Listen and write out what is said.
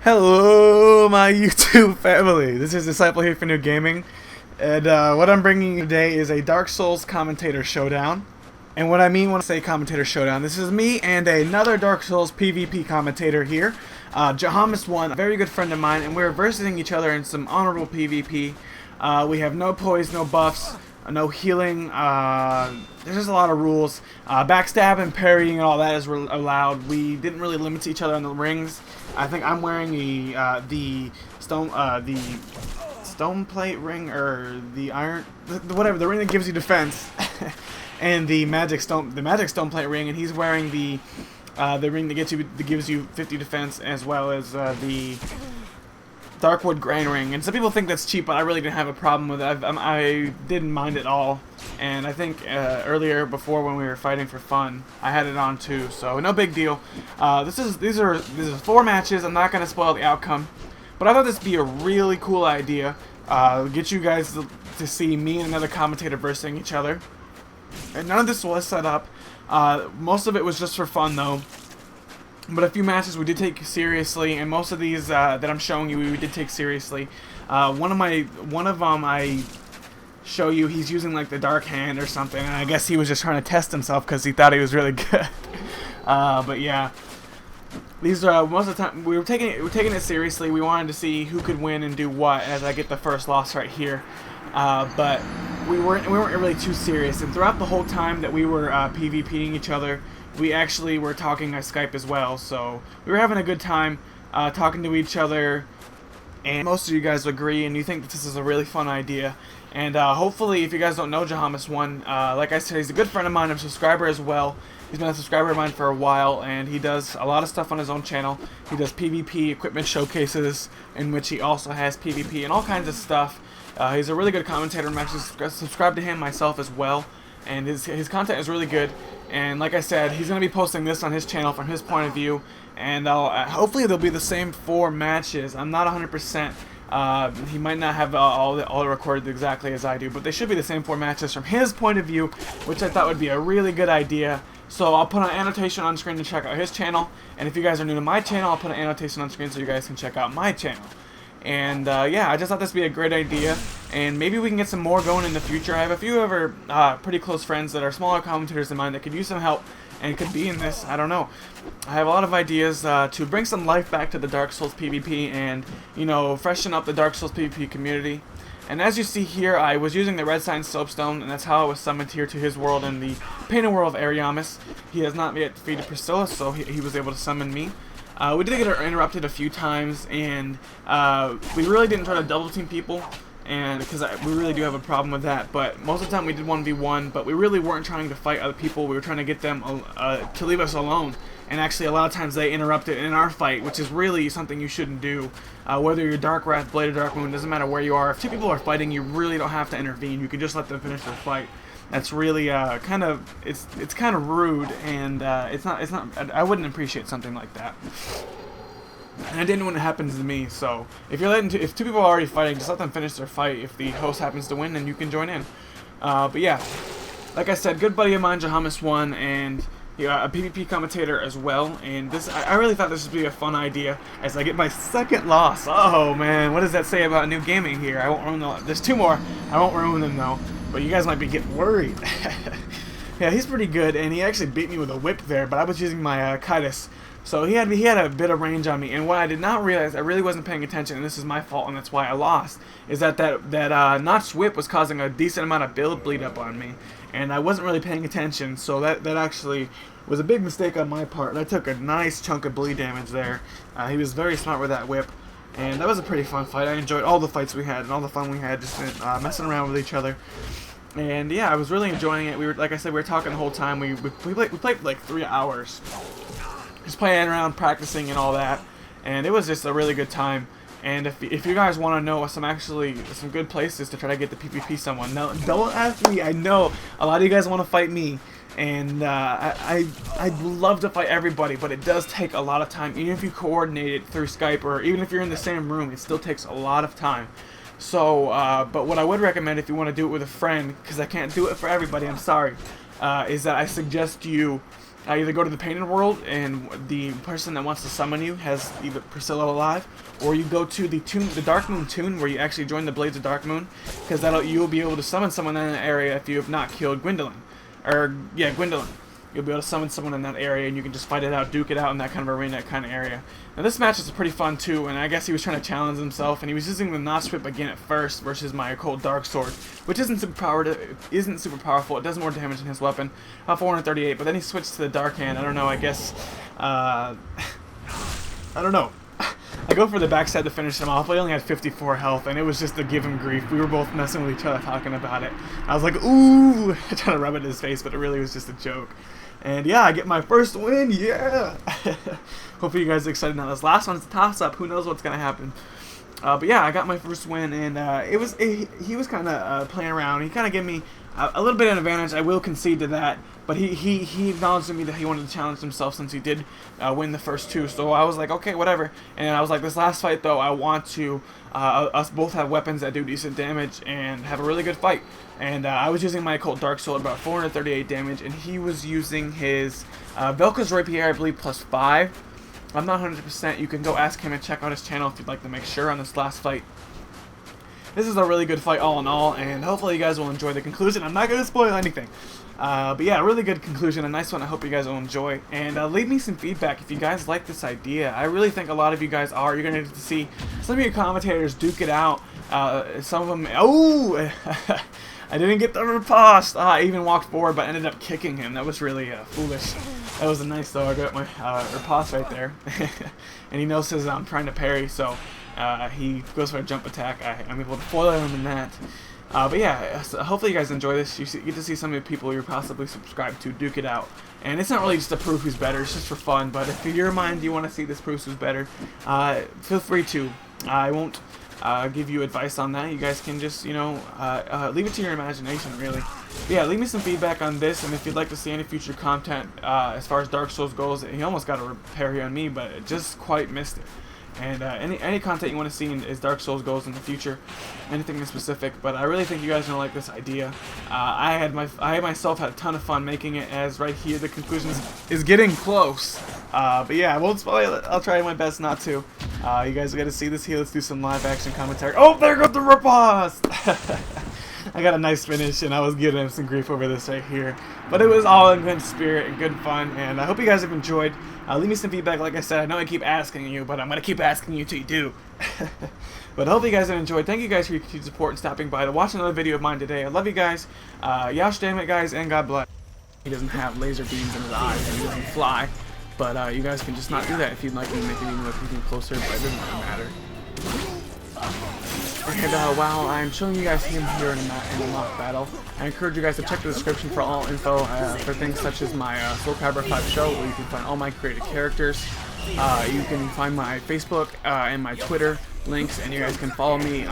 Hello, my YouTube family. This is Disciple here for New Gaming, and what I'm bringing you today is a Dark Souls Commentator Showdown. And what I mean when I say Commentator Showdown, this is me and another Dark Souls PvP commentator here, Jahamis1, a very good friend of mine, and we're versing each other in some honorable PvP. We have no poise, no buffs, no healing. There's just a lot of rules. Backstab and parrying and all that is allowed. We didn't really limit each other on the rings. I think I'm wearing the stone plate ring, or the iron, whatever, the ring that gives you defense, and the magic stone plate ring, and he's wearing the ring that gives you 50 defense, as well as the Darkwood grain ring. And some people think that's cheap, but I really didn't have a problem with it. I didn't mind it all, and I think earlier, before, when we were fighting for fun, I had it on too, so no big deal. These are 4 matches. I'm not gonna spoil the outcome, but I thought this would be a really cool idea. Get you guys to see me and another commentator versing each other. And none of this was set up. Most of it was just for fun, though. But a few matches we did take seriously, and most of these that I'm showing you, we did take seriously. One of them I show you, he's using like the dark hand or something, and I guess he was just trying to test himself because he thought he was really good. But yeah, these are most of the time we were taking it seriously. We wanted to see who could win and do what. As I get the first loss right here, but we weren't really too serious. And throughout the whole time that we were PvPing each other, we actually were talking on Skype as well, so we were having a good time talking to each other, and most of you guys agree, and you think that this is a really fun idea. And hopefully, if you guys don't know Jahamis1, like I said, he's a good friend of mine, a subscriber as well. He's been a subscriber of mine for a while, and he does a lot of stuff on his own channel. He does PvP equipment showcases, in which he also has PvP and all kinds of stuff. He's a really good commentator. I'm actually subscribed to him myself as well, and his content is really good. And like I said, he's going to be posting this on his channel from his point of view, and hopefully they'll be the same 4 matches. I'm not 100%. He might not have all recorded exactly as I do, but they should be the same 4 matches from his point of view, which I thought would be a really good idea. So I'll put an annotation on screen to check out his channel, and if you guys are new to my channel, I'll put an annotation on screen so you guys can check out my channel. And yeah, I just thought this would be a great idea, and maybe we can get some more going in the future. I have a few other pretty close friends that are smaller commentators than mine that could use some help and could be in this. I don't know. I have a lot of ideas to bring some life back to the Dark Souls PvP and, you know, freshen up the Dark Souls PvP community. And as you see here, I was using the Red Sign Soapstone, and that's how I was summoned here to his world in the painted world of Ariamis. He has not yet defeated Priscilla, so he was able to summon me. We did get interrupted a few times, and we really didn't try to double team people, and because we really do have a problem with that. But most of the time we did 1v1, but we really weren't trying to fight other people. We were trying to get them to leave us alone. And actually, a lot of times they interrupted in our fight, which is really something you shouldn't do. Whether you're Dark Wrath, Blade of Dark Moon, doesn't matter where you are. If 2 people are fighting, you really don't have to intervene. You can just let them finish their fight. That's really it's kind of rude, and it's not. I wouldn't appreciate something like that. And I didn't when it happens to me. So if 2 people are already fighting, just let them finish their fight. If the host happens to win, then you can join in. But yeah, like I said, good buddy of mine, Jahamis1, and a PvP commentator as well. And I really thought this would be a fun idea. As I get my 2nd loss. Oh man, what does that say about New Gaming here? I won't ruin there's 2 more. I won't ruin them though. But you guys might be getting worried. Yeah, he's pretty good, and he actually beat me with a whip there, but I was using my Kitus. So he had a bit of range on me, and what I did not realize, I really wasn't paying attention, and this is my fault, and that's why I lost, is that notched whip was causing a decent amount of build bleed up on me, and I wasn't really paying attention, so that actually was a big mistake on my part, and I took a nice chunk of bleed damage there. He was very smart with that whip, and that was a pretty fun fight. I enjoyed all the fights we had, and all the fun we had, just messing around with each other. And yeah, I was really enjoying it. Like I said, we were talking the whole time. We played like 3 hours. Just playing around, practicing, and all that, and it was just a really good time. And if you guys want to know some good places to try to get the PvP someone, now don't ask me. I know a lot of you guys want to fight me, and I'd love to fight everybody, but it does take a lot of time. Even if you coordinate it through Skype, or even if you're in the same room, it still takes a lot of time. So, but what I would recommend if you want to do it with a friend, because I can't do it for everybody, I'm sorry, is that I suggest you either go to the painted world and the person that wants to summon you has either Priscilla alive, or you go to the Dark Moon Tune where you actually join the Blades of Dark Moon, because you'll be able to summon someone in that area if you have not killed Gwendolyn. Gwendolyn. You'll be able to summon someone in that area, and you can just fight it out, duke it out in that kind of arena kind of area. Now this match is pretty fun too, and I guess he was trying to challenge himself, and he was using the Notch Whip again at first versus my Occult Dark Sword, which isn't super powerful. It does more damage than his weapon, 438. But then he switched to the Dark Hand. I don't know. I guess I don't know. I go for the backside to finish him off. I only had 54 health, and it was just to give him grief. We were both messing with each other, talking about it. I was like, ooh, trying to rub it in his face, but it really was just a joke. And yeah, I get my first win, yeah! Hopefully you guys are excited now. This last one's a toss-up. Who knows what's going to happen. But yeah, I got my first win, and he was kind of playing around. He kind of gave me a little bit of an advantage. I will concede to that. But he acknowledged to me that he wanted to challenge himself since he did win the first two. So I was like, okay, whatever. And I was like, this last fight, though, I want to us both have weapons that do decent damage and have a really good fight. And I was using my Occult Dark Sword, about 438 damage, and he was using his Velka's Rapier, I believe, +5. I'm not 100%. You can go ask him and check out his channel if you'd like to make sure on this last fight. This is a really good fight all in all, and hopefully you guys will enjoy the conclusion. I'm not going to spoil anything. But yeah, really good conclusion, a nice one. I hope you guys will enjoy. And leave me some feedback if you guys like this idea. I really think a lot of you guys are. You're going to get to see some of your commentators duke it out. Some of them... Oh! I didn't get the riposte. I even walked forward, but ended up kicking him. That was really foolish. That was a nice, though. I got my riposte right there. And he knows I'm trying to parry, so he goes for a jump attack. I'm able to foil him in that. But yeah, so hopefully you guys enjoy this. You get to see some of the people you're possibly subscribed to duke it out. And it's not really just to prove who's better, it's just for fun. But if in your mind you want to see this prove who's better, feel free to. I won't give you advice on that. You guys can just, you know, leave it to your imagination, really. But yeah, leave me some feedback on this, and if you'd like to see any future content as far as Dark Souls goes. He almost got a repair here on me, but it just quite missed it. And any content you want to see as Dark Souls goes in the future, anything in specific. But I really think you guys are gonna like this idea. I myself had a ton of fun making it, as right here the conclusion is getting close. But yeah, I won't spoil it. I'll try my best not to. You guys got to see this here. Let's do some live action commentary. Oh, there goes the riposte! I got a nice finish, and I was giving him some grief over this right here. But it was all in good spirit and good fun, and I hope you guys have enjoyed. Leave me some feedback. Like I said, I know I keep asking you, but I'm going to keep asking you till you do. But hopefully you guys have enjoyed. Thank you guys for your continued support and stopping by to watch another video of mine today. I love you guys. Yosh damn it, guys, and God bless. He doesn't have laser beams in his eyes, and he doesn't fly. But you guys can just not do that if you'd like me to make it even look even closer, but it doesn't really matter. And while I'm showing you guys him here in a mock battle, I encourage you guys to check the description for all info for things such as my Soul Calibur 5 show, where you can find all my created characters. You can find my Facebook and my Twitter links, and you guys can follow me